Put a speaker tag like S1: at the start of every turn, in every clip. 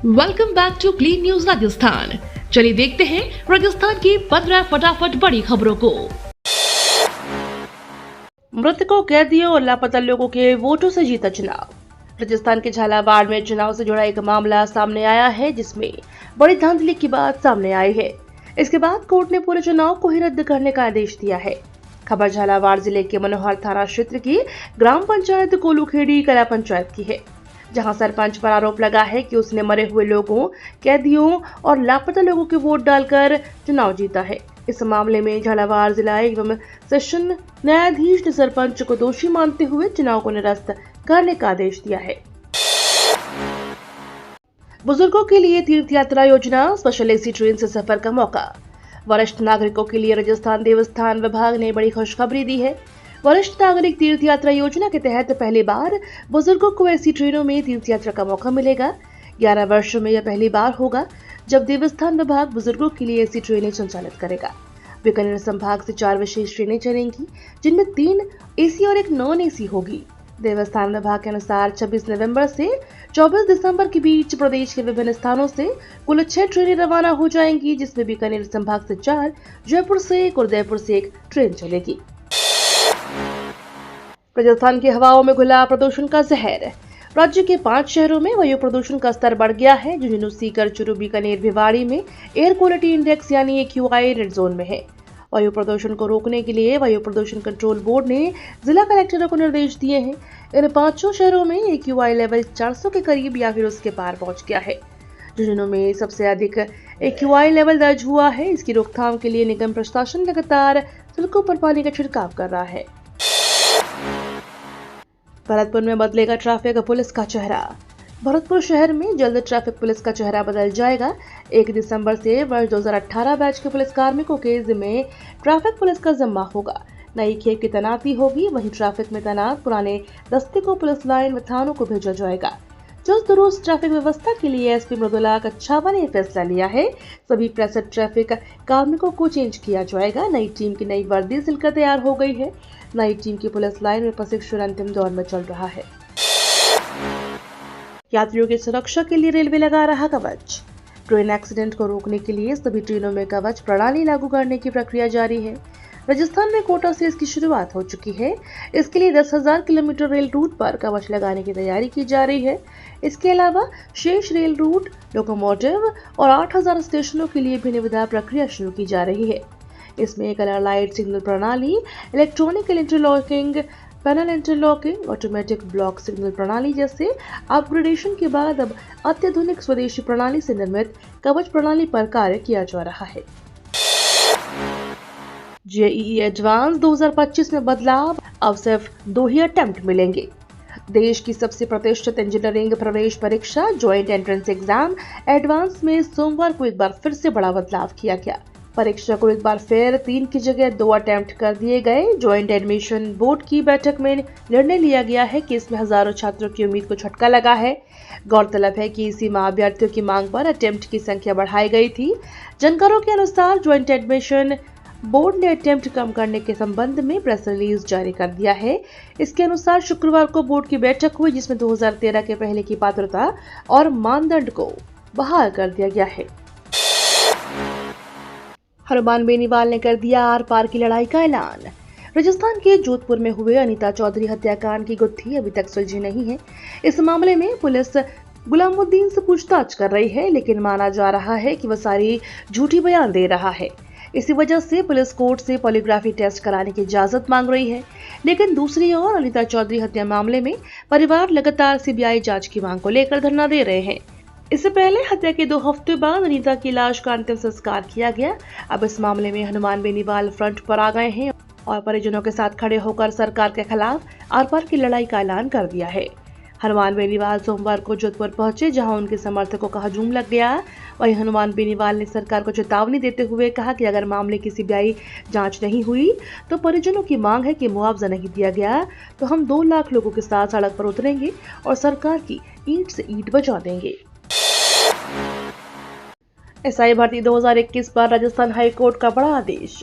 S1: Welcome back to clean news Rajasthan. चलिए देखते हैं राजस्थान की 15 फटाफट बड़ी खबरों को। मृतकों, कैदियों और लापता लोगों के वोटों से जीता चुनाव। राजस्थान के झालावाड़ में चुनाव से जुड़ा एक मामला सामने आया है, जिसमें बड़ी धांधली की बात सामने आई है। इसके बाद कोर्ट ने पूरे चुनाव को ही रद्द करने का आदेश दिया है। खबर झालावाड़ जिले के मनोहर थाना क्षेत्र की ग्राम पंचायत कोलूखेड़ी कला पंचायत की है, जहां सरपंच पर आरोप लगा है कि उसने मरे हुए लोगों, कैदियों और लापता लोगों के वोट डालकर चुनाव जीता है। इस मामले में झालावाड़ जिला एवं सेशन न्यायाधीश ने सरपंच को दोषी मानते हुए चुनाव को निरस्त करने का आदेश दिया है। बुजुर्गों के लिए तीर्थ यात्रा योजना, स्पेशल एसी ट्रेन से सफर का मौका। वरिष्ठ नागरिकों के लिए राजस्थान देवस्थान विभाग ने बड़ी खुशखबरी दी है। वरिष्ठ नागरिक तीर्थ यात्रा योजना के तहत पहली बार बुजुर्गों को ऐसी ट्रेनों में तीर्थ यात्रा का मौका मिलेगा। 11 वर्षों में यह पहली बार होगा जब देवस्थान विभाग बुजुर्गों के लिए ऐसी ट्रेनें संचालित करेगा। बीकानेर संभाग से 4 विशेष ट्रेनें चलेंगी, जिनमें 3 एसी और 1 नॉन एसी होगी। देवस्थान विभाग के अनुसार 26 नवंबर से 24 दिसंबर के बीच प्रदेश के विभिन्न स्थानों से कुल 6 ट्रेनें रवाना हो जाएंगी, जिसमें बीकानेर संभाग से 4, जयपुर से 1 और उदयपुर से 1 ट्रेन चलेगी। राजस्थान की हवाओं में घुला प्रदूषण का जहर। राज्य के 5 शहरों में वायु प्रदूषण का स्तर बढ़ गया है। झुंझुनू, सीकर, चूरू, बीकानेर, भिवाड़ी में एयर क्वालिटी इंडेक्स यानी AQI रेड जोन में है। वायु प्रदूषण को रोकने के लिए वायु प्रदूषण कंट्रोल बोर्ड ने जिला कलेक्टरों को निर्देश दिए हैं। इन 5 शहरों में AQI लेवल 400 के करीब या फिर उसके पार पहुंच गया है। झुंझुनू में सबसे अधिक AQI लेवल दर्ज हुआ है। इसकी रोकथाम के लिए निगम प्रशासन लगातार सड़कों पर पानी का छिड़काव कर रहा है। भरतपुर में बदलेगा ट्रैफिक पुलिस का चेहरा। भरतपुर शहर में जल्द ट्रैफिक पुलिस का चेहरा बदल जाएगा। 1 दिसंबर से वर्ष 2018 बैच के पुलिस कार्मिकों के जिम्मे ट्रैफिक पुलिस का जिम्मा होगा। नई खेप की तैनाती होगी। वहीं ट्रैफिक में तैनात पुराने दस्ते को पुलिस लाइन व थानों को भेजा जाएगा। चुस्त दुरुस्त ट्रैफिक व्यवस्था के लिए SP मृदुला कच्छावा ने फैसला लिया है। सभी 65 ट्रैफिक कार्मिकों को चेंज किया जाएगा। नई टीम की नई वर्दी सिलकर तैयार हो गई है। नई टीम की पुलिस लाइन में प्रशिक्षण अंतिम दौर में चल रहा है। यात्रियों की सुरक्षा के लिए रेलवे लगा रहा कवच। ट्रेन एक्सीडेंट को रोकने के लिए सभी ट्रेनों में कवच प्रणाली लागू करने की प्रक्रिया जारी है। राजस्थान में कोटा से इसकी शुरुआत हो चुकी है। इसके लिए 10,000 किलोमीटर रेल रूट पर कवच लगाने की तैयारी की जा रही है। इसके अलावा शेष रेल रूट, लोकोमोटिव और 8,000 स्टेशनों के लिए भी निविदा प्रक्रिया शुरू की जा रही है। इसमें कलर लाइट सिग्नल प्रणाली, electronic interlocking, panel interlocking, automatic block signal प्रणाली जैसे अपग्रेडेशन के बाद अब अत्याधुनिक स्वदेशी प्रणाली से निर्मित कवच प्रणाली पर कार्य किया जा रहा है। JEE एडवांस 2025 में बदलाव, अब सिर्फ 2 ही अटेम्प्ट मिलेंगे। देश की सबसे प्रतिष्ठित इंजीनियरिंग प्रवेश परीक्षा ज्वाइंट एंट्रेंस एग्जाम एडवांस में सोमवार को एक बार फिर से बड़ा बदलाव किया गया। परीक्षा को एक बार फिर 3 की जगह 2 अटेम्प्ट कर दिए गए। ज्वाइंट एडमिशन बोर्ड की बैठक में निर्णय लिया गया है कि इसमें हजारों छात्रों की उम्मीद को झटका लगा है। गौरतलब है कि इसी माह अभ्यर्थियों की मांग पर अटेम्प्ट की संख्या बढ़ाई गई थी। जानकारों के अनुसार ज्वाइंट एडमिशन बोर्ड ने अटेम्प्ट कम करने के संबंध में प्रेस रिलीज जारी कर दिया है। इसके अनुसार शुक्रवार को बोर्ड की बैठक हुई, जिसमें 2013 के पहले की पात्रता और मानदंड को बहाल कर दिया गया है। हनुमान बेनीवाल ने कर दिया आर पार की लड़ाई का ऐलान। राजस्थान के जोधपुर में हुए अनीता चौधरी हत्याकांड की गुत्थी अभी तक सुलझी नहीं है। इस मामले में पुलिस गुलामुद्दीन से पूछताछ कर रही है, लेकिन माना जा रहा है कि वह सारी झूठी बयान दे रहा है। इसी वजह से पुलिस कोर्ट से पॉलीग्राफी टेस्ट कराने की इजाजत मांग रही है। लेकिन दूसरी ओर अनीता चौधरी हत्या मामले में परिवार लगातार CBI जांच की मांग को लेकर धरना दे रहे हैं। इससे पहले हत्या के 2 हफ्ते बाद अनीता की लाश का अंतिम संस्कार किया गया। अब इस मामले में हनुमान बेनीवाल फ्रंट पर आ गए हैं और परिजनों के साथ खड़े होकर सरकार के खिलाफ आर पार की लड़ाई का ऐलान कर दिया है। हनुमान बेनीवाल सोमवार को जोधपुर पहुंचे, जहां उनके समर्थकों का हजूम लग गया। वहीं हनुमान बेनीवाल ने सरकार को चेतावनी देते हुए कहा कि अगर मामले की CBI जांच नहीं हुई तो परिजनों की मांग है कि मुआवजा नहीं दिया गया तो हम 2 लाख लोगों के साथ सड़क पर उतरेंगे और सरकार की ईंट से ईंट बजा देंगे। SI भर्ती 2021 पर राजस्थान हाईकोर्ट का बड़ा आदेश।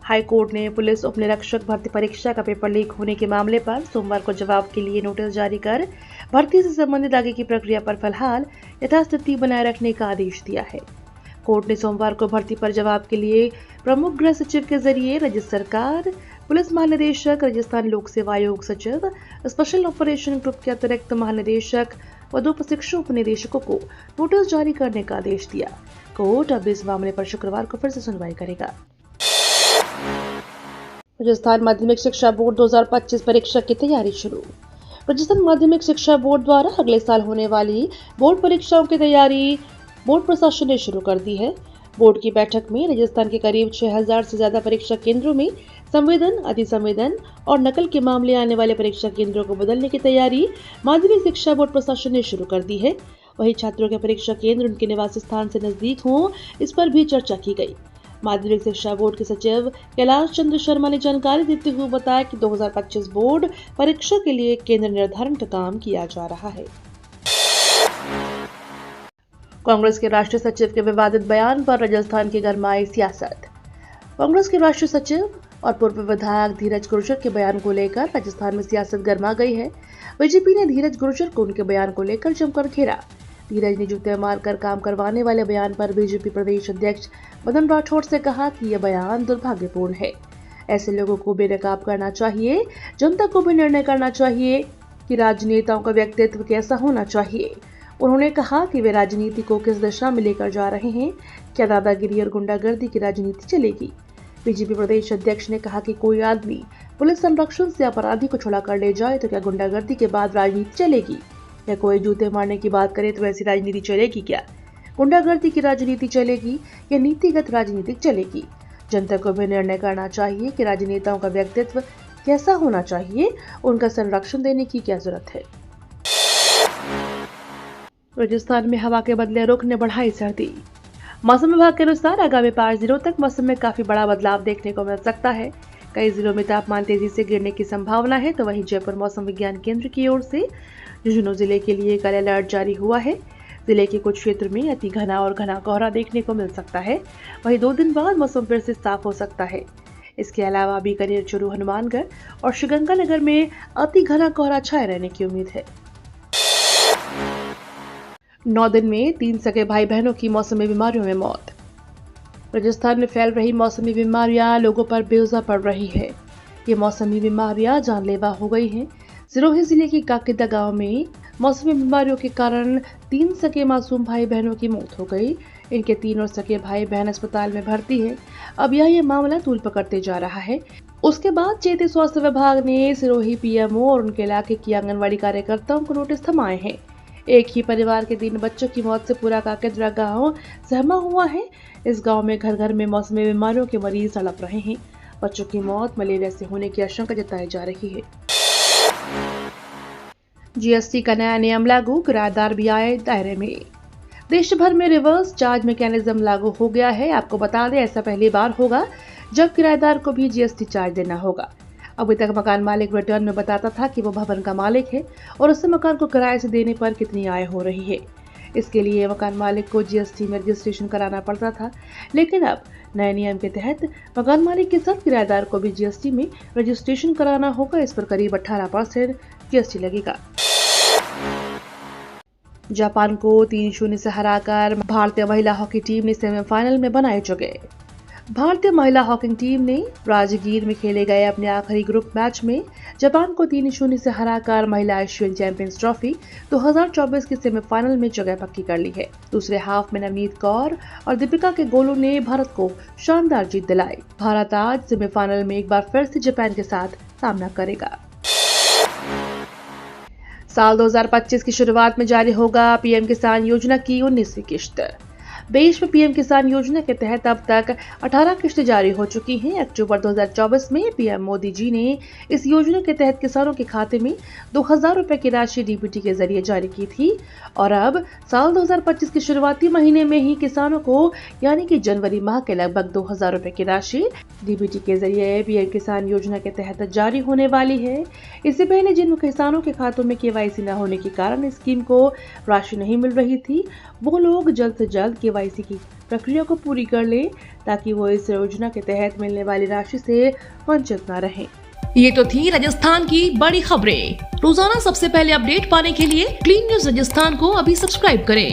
S1: हाई कोर्ट ने पुलिस उपनिरीक्षक भर्ती परीक्षा का पेपर लीक होने के मामले पर सोमवार को जवाब के लिए नोटिस जारी कर भर्ती से संबंधित आगे की प्रक्रिया पर फिलहाल यथास्थिति बनाए रखने का आदेश दिया है। कोर्ट ने सोमवार को भर्ती पर जवाब के लिए प्रमुख गृह सचिव के जरिए राज्य सरकार, पुलिस महानिदेशक, राजस्थान लोक सेवा आयोग सचिव, स्पेशल ऑपरेशन ग्रुप के अतिरिक्त महानिदेशक व 2 प्रशिक्षु उपनिदेशकों को नोटिस जारी करने का आदेश दिया। कोर्ट अब इस मामले पर शुक्रवार को फिर से सुनवाई करेगा। राजस्थान माध्यमिक शिक्षा बोर्ड 2025 परीक्षा की तैयारी शुरू। राजस्थान माध्यमिक शिक्षा बोर्ड द्वारा अगले साल होने वाली बोर्ड परीक्षाओं की तैयारी बोर्ड प्रशासन ने शुरू कर दी है। बोर्ड की बैठक में राजस्थान के करीब 6000 से ज्यादा परीक्षा केंद्रों में संवेदन, अतिसंवेदन और नकल के मामले आने वाले परीक्षा केंद्रों को बदलने की तैयारी माध्यमिक शिक्षा बोर्ड प्रशासन ने शुरू कर दी है। वहीं छात्रों के परीक्षा केंद्र उनके निवास स्थान से नजदीक हों, इस पर भी चर्चा की गई। माध्यमिक शिक्षा बोर्ड के सचिव कैलाश चंद्र शर्मा ने जानकारी देते हुए बताया कि 2025 बोर्ड परीक्षा के लिए केंद्र निर्धारण का काम किया जा रहा है। कांग्रेस के राष्ट्रीय सचिव के विवादित बयान पर राजस्थान की गरमाई सियासत। कांग्रेस के राष्ट्रीय सचिव और पूर्व विधायक धीरज गुर्जर के बयान को लेकर राजस्थान में सियासत गर्मा गई है। बीजेपी ने धीरज गुर्जर को उनके बयान को लेकर जमकर घेरा। धीरज ने जूते मारकर काम करवाने वाले बयान पर बीजेपी प्रदेश अध्यक्ष मदन राठौड़ से कहा कि यह बयान दुर्भाग्यपूर्ण है। ऐसे लोगों को बेनकाब करना चाहिए। जनता को भी निर्णय करना चाहिए कि राजनेताओं का व्यक्तित्व कैसा होना चाहिए। उन्होंने कहा कि वे राजनीति को किस दिशा में लेकर जा रहे हैं। क्या दादागिरी और गुंडागर्दी की राजनीति चलेगी? बीजेपी प्रदेश अध्यक्ष ने कहा कि कोई आदमी पुलिस संरक्षण से अपराधी को छुड़ा कर ले जाए तो क्या गुंडागर्दी के बाद राजनीति चलेगी? या कोई जूते मारने की बात करे तो ऐसी राजनीति चलेगी क्या? गुंडागर्दी की राजनीति चलेगी या नीतिगत राजनीति चलेगी? जनता को भी निर्णय करना चाहिए कि राजनेताओं का व्यक्तित्व कैसा होना चाहिए, उनका संरक्षण देने की क्या जरूरत है। राजस्थान में हवा के बदले रुख ने बढ़ाई सर्दी। मौसम विभाग के अनुसार आगामी 5 दिनों तक मौसम में काफी बड़ा बदलाव देखने को मिल सकता है। कई जिलों में तापमान तेजी से गिरने की संभावना है, तो वहीं जयपुर मौसम विज्ञान केंद्र की ओर से झुंझुनू जिले के लिए कल अलर्ट जारी हुआ है। जिले के कुछ क्षेत्र में अति घना और घना कोहरा देखने को मिल सकता है। वहीं 2 दिन बाद मौसम फिर से साफ हो सकता है। इसके अलावा बीकानेर, चूरू, हनुमानगढ़ और श्रीगंगानगर में अति घना कोहरा छाए रहने की उम्मीद है। 9 दिन में 3 सगे भाई बहनों की मौसमी बीमारियों में मौत। राजस्थान में फैल रही मौसमी बीमारियां लोगों पर बेवजह पड़ रही है। ये मौसमी बीमारियां जानलेवा हो गई हैं। सिरोही जिले के काकिदा गांव में मौसमी बीमारियों के कारण 3 सगे मासूम भाई बहनों की मौत हो गई। इनके 3 और सगे भाई बहन अस्पताल में भर्ती है। अब यह मामला तूल पकड़ते जा रहा है। उसके बाद चेती स्वास्थ्य विभाग ने सिरोही पीएमओ और उनके इलाके की आंगनबाड़ी कार्यकर्ताओं को नोटिस थमाए हैं। एक ही परिवार के 3 बच्चों की मौत से पूरा काकिद्रा गांव सहमा हुआ है। इस गांव में घर घर में मौसमी बीमारियों के मरीज तड़प रहे हैं। बच्चों की मौत मलेरिया से होने की आशंका जताई जा रही है। जीएसटी का नया नियम लागू, किराएदार भी आए दायरे में। देश भर में रिवर्स चार्ज मैकेनिज्म लागू हो गया है। आपको बता दें, ऐसा पहली बार होगा जब किराएदार को भी जीएसटी चार्ज देना होगा। अभी तक मकान मालिक रिटर्न में बताता था कि वो भवन का मालिक है और उससे मकान को किराए से देने पर कितनी आय हो रही है। इसके लिए मकान मालिक को जीएसटी में रजिस्ट्रेशन कराना पड़ता था, लेकिन अब नए नियम के तहत मकान मालिक के साथ किराएदार को भी जीएसटी में रजिस्ट्रेशन कराना होगा। इस पर करीब 18% जीएसटी लगेगा। जापान को 3-0 से हराकर भारतीय महिला हॉकी टीम ने सेमीफाइनल में बनाए जगह। भारतीय महिला हॉकी टीम ने राजगीर में खेले गए अपने आखिरी ग्रुप मैच में जापान को 3-0 से हराकर महिला एशियन चैंपियंस ट्रॉफी 2024 के सेमीफाइनल में जगह पक्की कर ली है। दूसरे हाफ में नवनीत कौर और दीपिका के गोलों ने भारत को शानदार जीत दिलाई। भारत आज सेमीफाइनल में एक बार फिर से जापान के साथ सामना करेगा। साल 2025 की शुरुआत में जारी होगा पीएम किसान योजना की 19वीं किश्त। देश में पीएम किसान योजना के तहत अब तक 18 किश्तें जारी हो चुकी हैं। अक्टूबर 2024 में पीएम मोदी जी ने इस योजना के तहत किसानों के खाते में 2000 रुपए की राशि डीबीटी के जरिए जारी की थी और अब साल 2025 के शुरुआती महीने में ही किसानों को यानी कि जनवरी माह के लगभग 2000 रुपए की राशि डीबीटी के जरिए पीएम किसान योजना के तहत जारी होने वाली है। इससे पहले जिन किसानों के खातों में केवाईसी न होने के कारण स्कीम को राशि नहीं मिल रही थी, वो लोग जल्द से जल्द केवाईसी की प्रक्रिया को पूरी कर ले ताकि वो इस योजना के तहत मिलने वाली राशि से वंचित न रहे।
S2: ये तो थी राजस्थान की बड़ी खबरें। रोजाना सबसे पहले अपडेट पाने के लिए क्लीन न्यूज राजस्थान को अभी सब्सक्राइब करें।